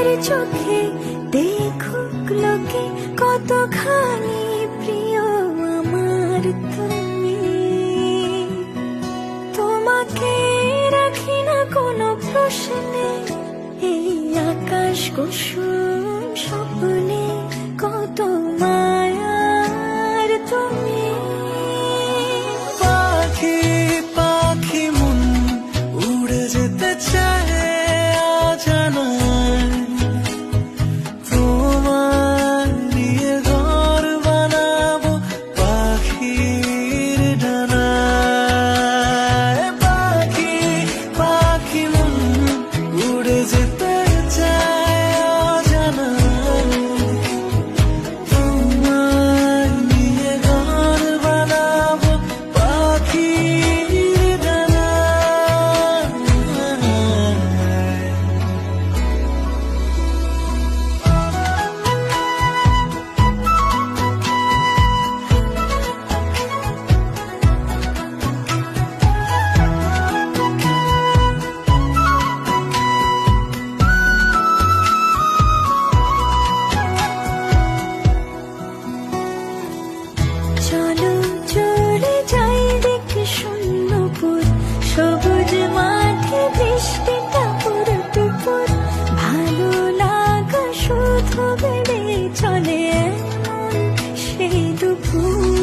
আমার চোখে দেখুক লোকে কতখানি প্রিয় আমার তুমি। তোমাকে রাখি না কোনো প্রশ্নে, এই আকাশ কুসুম স্বপ্নে কত মায়ার তুমি। পাখি পাখি মন উড়ে যেতে চায় অজানায়, তোমার নিয়ে ঘর বানাবো পাখির ডানায়। পাখি পাখি মন উড়ে যেতে চায় অজানায়, তোমার নিয়ে ঘর বানাবো পাখির ডানায়। চলো চলে যাই দেখে শূন্যপুর, সবুজ মাঠে বৃষ্টিটা পুরো টুপুর। ভালো লাগা শুধু বেড়ে চলে এমন সেই দুপুর।